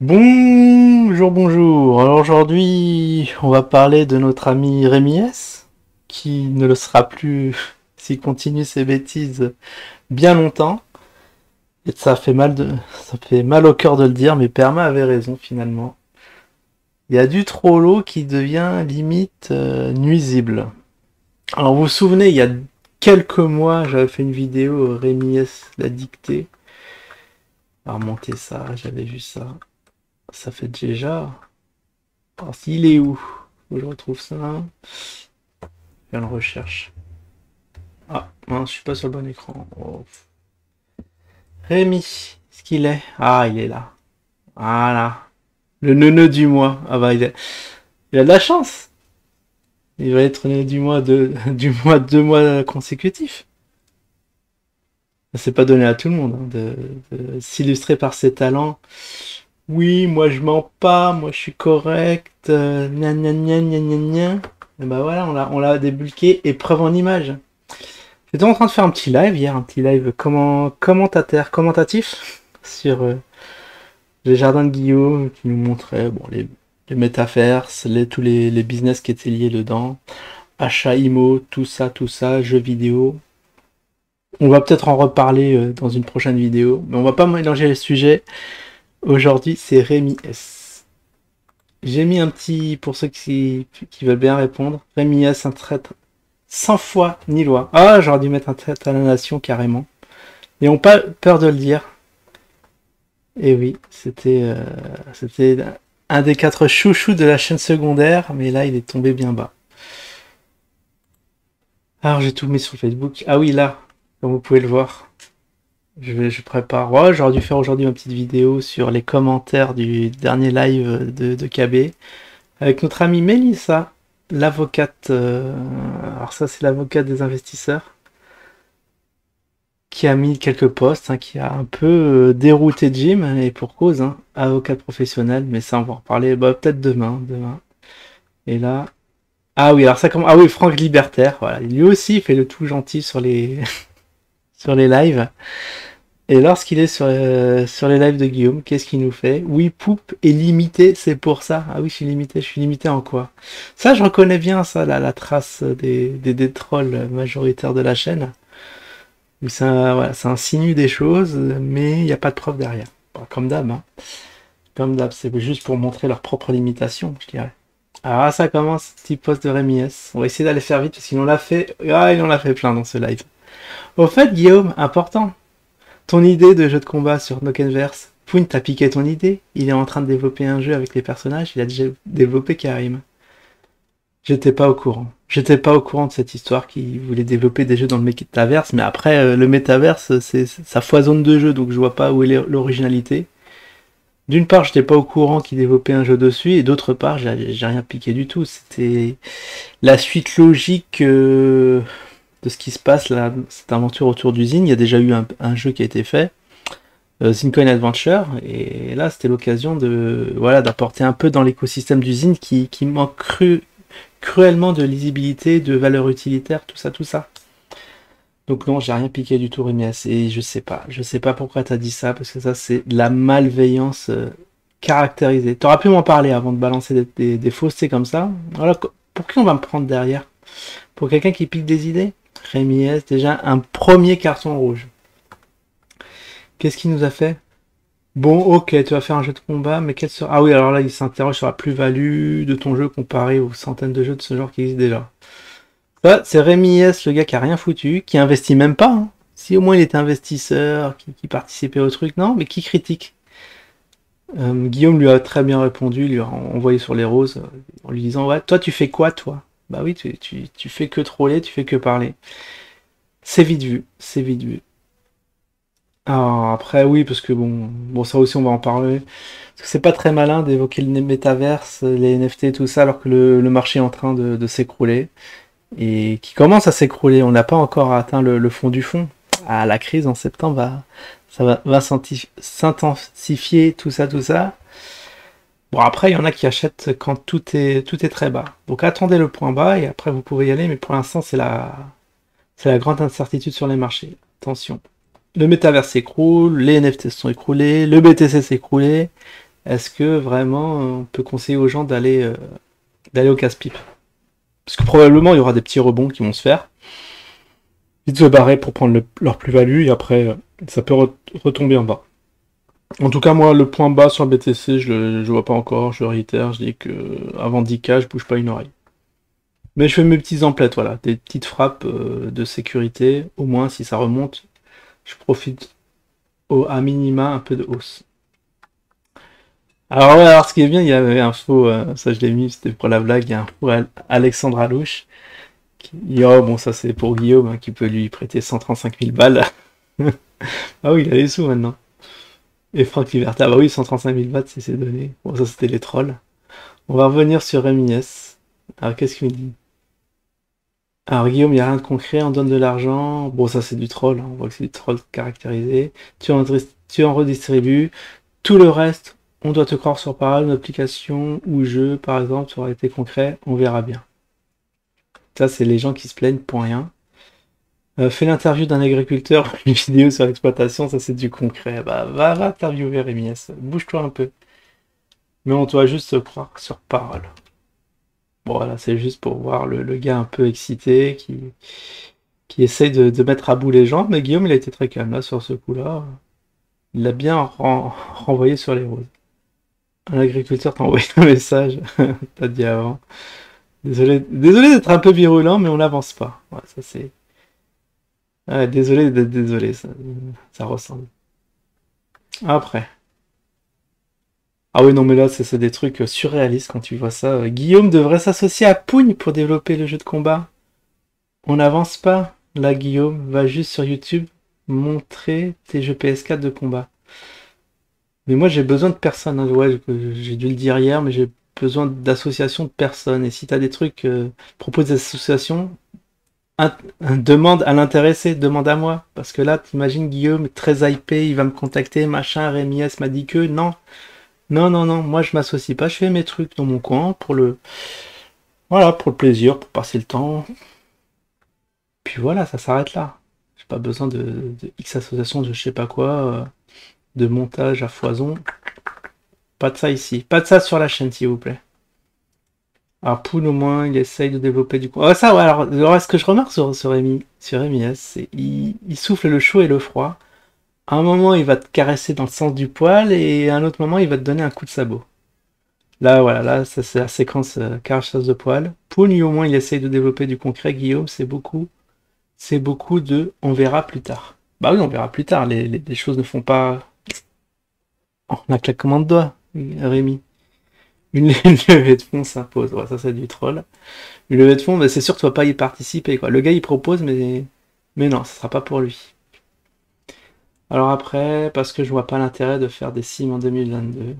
Bonjour, bonjour. Alors aujourd'hui, on va parler de notre ami Rémi S, qui ne le sera plus s'il continue ses bêtises bien longtemps. Et ça fait mal au cœur de le dire, mais Perma avait raison finalement. Il y a du trollot qui devient limite nuisible. Alors vous vous souvenez, il y a quelques mois, j'avais fait une vidéo Rémi S l'a dictée. À remonter ça, j'avais vu ça. Ça fait déjà. Alors, s'il est où? Faut que je retrouve ça. Je le recherche. Ah, non, je suis pas sur le bon écran. Oh. Rémi, est-ce qu'il est? Ah, il est là. Voilà. Le neuneu du mois. Ah bah, il a de la chance. Il va être né du mois du mois 2 mois consécutifs. C'est pas donné à tout le monde hein, de s'illustrer par ses talents. Oui, moi je mens pas, moi je suis correct, gna gna gna gna gna gna. Et bah voilà, on l'a débulqué, épreuve en image. J'étais en train de faire un petit live hier, un petit live commentatif sur les jardins de Guillaume qui nous montrait bon, les métaverses, tous les business qui étaient liés dedans, achat IMO, tout ça, jeux vidéo. On va peut-être en reparler dans une prochaine vidéo, mais on va pas mélanger les sujets. Aujourd'hui, c'est Rémi S. J'ai mis un petit, pour ceux qui veulent bien répondre, Rémi S, un traître sans foi ni loi. Ah, j'aurais dû mettre un traître à la nation carrément. Et on pas peur de le dire. Et oui, c'était un des 4 chouchous de la chaîne secondaire, mais là il est tombé bien bas. Alors j'ai tout mis sur Facebook. Ah oui, là, comme vous pouvez le voir, je prépare. Ouais, j'aurais dû faire aujourd'hui ma petite vidéo sur les commentaires du dernier live de KB avec notre amie Mélissa, l'avocate. Alors ça c'est l'avocate des investisseurs qui a mis quelques posts, hein, qui a un peu dérouté Jim, et pour cause, hein, avocat professionnel, mais ça on va en reparler bah, peut-être demain. Et là... Ah oui, alors ça commence... Ah oui, Franck Libertaire, voilà, lui aussi il fait le tout gentil sur les, sur les lives. Et lorsqu'il est sur les lives de Guillaume, qu'est-ce qu'il nous fait? Oui, Poupe est limité, c'est pour ça. Ah oui, je suis limité en quoi? Ça, je reconnais bien ça, la trace des trolls majoritaires de la chaîne. Ça, voilà, ça insinue des choses, mais il n'y a pas de preuve derrière. Bon, comme d'hab, hein. Comme d'hab, c'est juste pour montrer leurs propres limitations, je dirais. Alors ça commence, petit post de Rémi S. On va essayer d'aller faire vite, parce qu'il en l'a fait... Ah, il en a fait plein dans ce live. Au fait, Guillaume, important, ton idée de jeu de combat sur Nokenverse, Point t'a piqué ton idée. Il est en train de développer un jeu avec les personnages, il a déjà développé Karim. J'étais pas au courant. J'étais pas au courant de cette histoire qui voulait développer des jeux dans le métaverse, mais après, le métaverse, ça foisonne de jeux, donc je vois pas où est l'originalité. D'une part, j'étais pas au courant qu'il développait un jeu dessus, et d'autre part, j'ai rien piqué du tout. C'était la suite logique de ce qui se passe là, cette aventure autour d'usine. Il y a déjà eu un jeu qui a été fait, Zincoin Adventure, et là, c'était l'occasion de voilà d'apporter un peu dans l'écosystème d'usine qui manque cruellement de lisibilité, de valeur utilitaire, tout ça, tout ça. Donc non, j'ai rien piqué du tout, Rémi. Et je sais pas pourquoi t'as dit ça, parce que ça c'est de la malveillance caractérisée. T'aurais pu m'en parler avant de balancer des faussetés comme ça. Voilà, pour qui on va me prendre derrière? Pour quelqu'un qui pique des idées? Rémi S, déjà un premier carton rouge. Qu'est-ce qu'il nous a fait? Bon, ok, tu vas faire un jeu de combat, mais quelle sera... Ah oui, alors là, il s'interroge sur la plus-value de ton jeu comparé aux centaines de jeux de ce genre qui existent déjà. Ça, c'est Rémi S, le gars qui a rien foutu, qui investit même pas. Hein. Si au moins il était investisseur, qui participait au truc, non, mais qui critique. Guillaume lui a très bien répondu, il lui a envoyé sur les roses, en lui disant, ouais, toi tu fais quoi, toi? Bah oui, tu fais que troller, tu fais que parler. C'est vite vu, c'est vite vu. Alors après, oui, parce que bon, ça aussi on va en parler. Parce que c'est pas très malin d'évoquer le métaverse, les NFT, tout ça, alors que le marché est en train de s'écrouler. Et qui commence à s'écrouler. On n'a pas encore atteint le fond du fond. Ah, la crise en septembre va s'intensifier, tout ça, tout ça. Bon, après, il y en a qui achètent quand tout est très bas. Donc attendez le point bas et après vous pouvez y aller, mais pour l'instant, c'est la grande incertitude sur les marchés. Attention. Le métavers s'écroule, les NFT se sont écroulés, le BTC s'est écroulé, est-ce que vraiment on peut conseiller aux gens d'aller au casse-pipe? Parce que probablement il y aura des petits rebonds qui vont se faire. Ils se barrer pour prendre leur plus-value et après ça peut retomber en bas. En tout cas, moi, le point bas sur le BTC, je vois pas encore. Je réitère, je dis que avant 10K, je bouge pas une oreille. Mais je fais mes petites emplettes, voilà, des petites frappes de sécurité. Au moins, si ça remonte, je profite à minima un peu de hausse. Alors, ouais, alors ce qui est bien, il y avait un faux, ça je l'ai mis, c'était pour la blague, il y a un faux Alexandre Alouche. Oh, bon, ça c'est pour Guillaume, hein, qui peut lui prêter 135 000 balles. Ah oui, il a les sous maintenant. Et Franck Liberté, bah oui, 135 000 bahts, c'est ses données. Bon, ça c'était les trolls. On va revenir sur Rémi S. Alors, qu'est-ce qu'il me dit? Alors, Guillaume, il n'y a rien de concret, on donne de l'argent. Bon, ça c'est du troll, hein, on voit que c'est du troll caractérisé. Tu en redistribues. Tout le reste, on doit te croire sur parole, une application ou jeu, par exemple, ça aurait été concret, on verra bien. Ça, c'est les gens qui se plaignent pour rien. Fais l'interview d'un agriculteur, une vidéo sur l'exploitation, ça c'est du concret. Bah, va interviewer Rémi S. Bouge-toi un peu. Mais on doit juste se croire sur parole. Bon, voilà, c'est juste pour voir le gars un peu excité qui essaye de mettre à bout les gens. Mais Guillaume, il a été très calme là sur ce coup-là. Il l'a bien renvoyé sur les roses. Un agriculteur t'a envoyé un message, t'as dit avant. Désolé d'être un peu virulent, mais on n'avance pas. Ouais, ça c'est. Ouais, désolé d'être désolé, ça ressemble. Après. Ah oui, non, mais là, c'est des trucs surréalistes quand tu vois ça. Guillaume devrait s'associer à Pougne pour développer le jeu de combat. On n'avance pas. Là, Guillaume, va juste sur YouTube montrer tes jeux PS4 de combat. Mais moi, j'ai besoin de personnes, hein. Ouais, j'ai dû le dire hier, mais j'ai besoin d'associations de personnes. Et si t'as des trucs, propose des associations, demande à l'intéressé, demande à moi. Parce que là, t'imagines Guillaume, très hypé, il va me contacter, machin, Rémi S m'a dit que non. Non, non, non, moi je m'associe pas, je fais mes trucs dans mon coin voilà, pour le plaisir, pour passer le temps. Puis voilà, ça s'arrête là. J'ai pas besoin de X associations de je sais pas quoi, de montage à foison. Pas de ça ici. Pas de ça sur la chaîne, s'il vous plaît. Alors, Poul, au moins, il essaye de développer du coup. Ah, ça, ouais, alors, ce que je remarque sur Rémi S, c'est il souffle le chaud et le froid. À un moment, il va te caresser dans le sens du poil, et à un autre moment, il va te donner un coup de sabot. Là, voilà, là, ça, c'est la séquence caressage de poil. Poul, lui, au moins, il essaye de développer du concret. Guillaume, c'est beaucoup de on verra plus tard. Bah oui, on verra plus tard. Les choses ne font pas en un claquement de doigts, Rémi. Une levée de fonds s'impose. Ouais, ça, c'est du troll. Une levée de fonds, mais c'est sûr que tu vas pas y participer, quoi. Le gars, il propose, mais non, ce sera pas pour lui. Alors après, parce que je vois pas l'intérêt de faire des sims en 2022.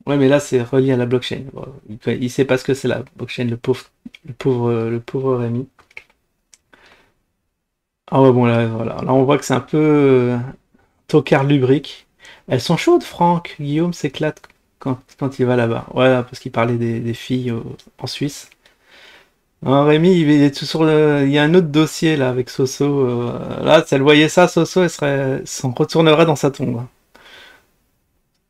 Ouais, mais là, c'est relié à la blockchain. Bon, il sait pas ce que c'est la blockchain, le pauvre Rémi. Ah ouais, bon, là, voilà. Là, on voit que c'est un peu tocard lubrique. Elles sont chaudes, Franck. Guillaume s'éclate quand il va là-bas. Voilà, parce qu'il parlait des filles en Suisse. Ah, Rémi, il est tout il y a un autre dossier là avec Soso. Là, si elle voyait ça, Soso, s'en retournerait dans sa tombe.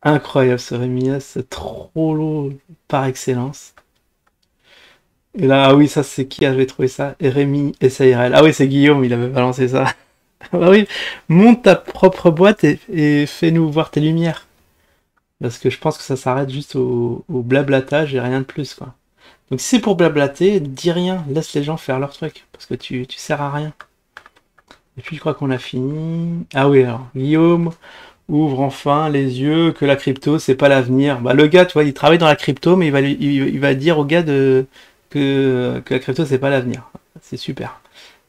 Incroyable ce Rémi, c'est trop lourd par excellence. Et là, ah oui, ça c'est qui avait trouvé ça? Rémi SARL. Ah oui, c'est Guillaume, il avait balancé ça. Ah oui, monte ta propre boîte et fais-nous voir tes lumières. Parce que je pense que ça s'arrête juste au blablatage et rien de plus, quoi. Donc si c'est pour blablater, dis rien, laisse les gens faire leur truc, parce que tu sers à rien. Et puis je crois qu'on a fini. Ah oui, alors, Guillaume ouvre enfin les yeux que la crypto, c'est pas l'avenir. Bah le gars, tu vois, il travaille dans la crypto, mais il va dire au gars que la crypto, c'est pas l'avenir. C'est super.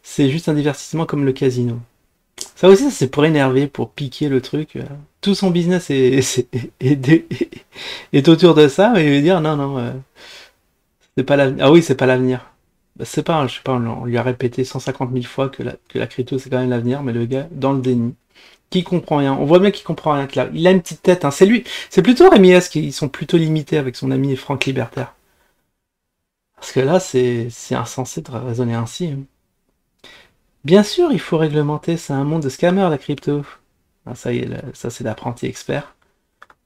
C'est juste un divertissement comme le casino. Ça aussi, ça, c'est pour énerver, pour piquer le truc. Tout son business est autour de ça, mais il veut dire non, non, c'est pas l'avenir. Ah oui, c'est pas l'avenir. Bah, c'est pas, je sais pas, on lui a répété 150 000 fois que la crypto c'est quand même l'avenir, mais le gars, dans le déni, qui comprend rien. On voit bien qu'il comprend rien. Il a une petite tête, hein. C'est lui. C'est plutôt Rémi S qui sont plutôt limités avec son ami Franck Libertaire. Parce que là, c'est insensé de raisonner ainsi, hein. Bien sûr, il faut réglementer, c'est un monde de scammers la crypto. Ah, ça y est, ça c'est l'apprenti expert.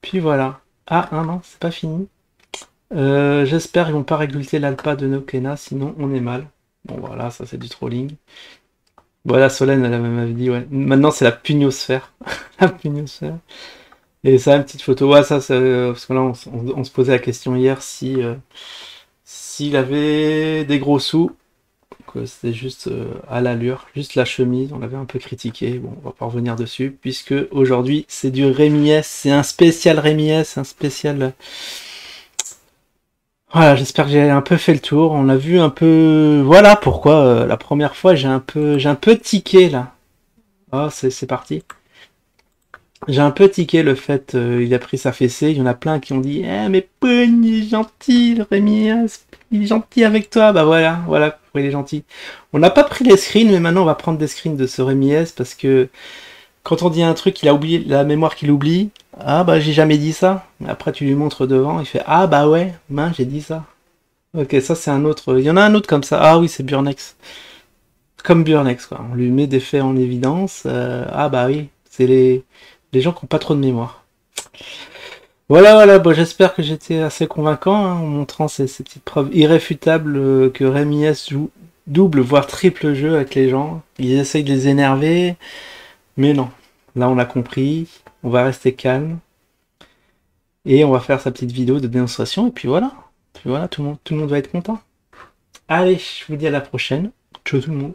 Puis voilà. Ah, non, c'est pas fini. J'espère qu'ils vont pas réguler l'alpa de Nokena, sinon on est mal. Bon voilà, ça c'est du trolling. Voilà, Solène, elle a même dit, ouais. Maintenant c'est la puniosphère. La puniosphère. Et ça, une petite photo. Ouais, ça, parce que là, on se posait la question hier si s'il avait des gros sous. C'était juste à l'allure, juste la chemise, on l'avait un peu critiqué. Bon, on va pas revenir dessus, puisque aujourd'hui c'est du Rémi S, c'est un spécial Rémi S, un spécial. Voilà, j'espère que j'ai un peu fait le tour. On a vu un peu. Voilà pourquoi la première fois j'ai un peu tiqué là. Oh, c'est parti. J'ai un peu tiqué le fait il a pris sa fessée. Il y en a plein qui ont dit eh mais Pogne, il est gentil, le Rémi, il est gentil avec toi. Bah voilà, voilà pourquoi il est gentil. On n'a pas pris les screens, mais maintenant on va prendre des screens de ce Rémi S parce que quand on dit un truc, il a oublié la mémoire qu'il oublie. Ah bah j'ai jamais dit ça. Après tu lui montres devant, il fait ah bah ouais, mince j'ai dit ça. Ok, ça c'est un autre. Il y en a un autre comme ça. Ah oui, c'est Burnex. Comme Burnex, quoi. On lui met des faits en évidence. Ah bah oui, c'est les gens qui n'ont pas trop de mémoire. Voilà, voilà, bon, j'espère que j'étais assez convaincant hein, en montrant ces petites preuves irréfutables que Rémi S joue double, voire triple jeu avec les gens. Ils essayent de les énerver, mais non. Là, on a compris. On va rester calme. Et on va faire sa petite vidéo de démonstration. Et puis voilà. Puis voilà, tout le monde va être content. Allez, je vous dis à la prochaine. Ciao tout le monde.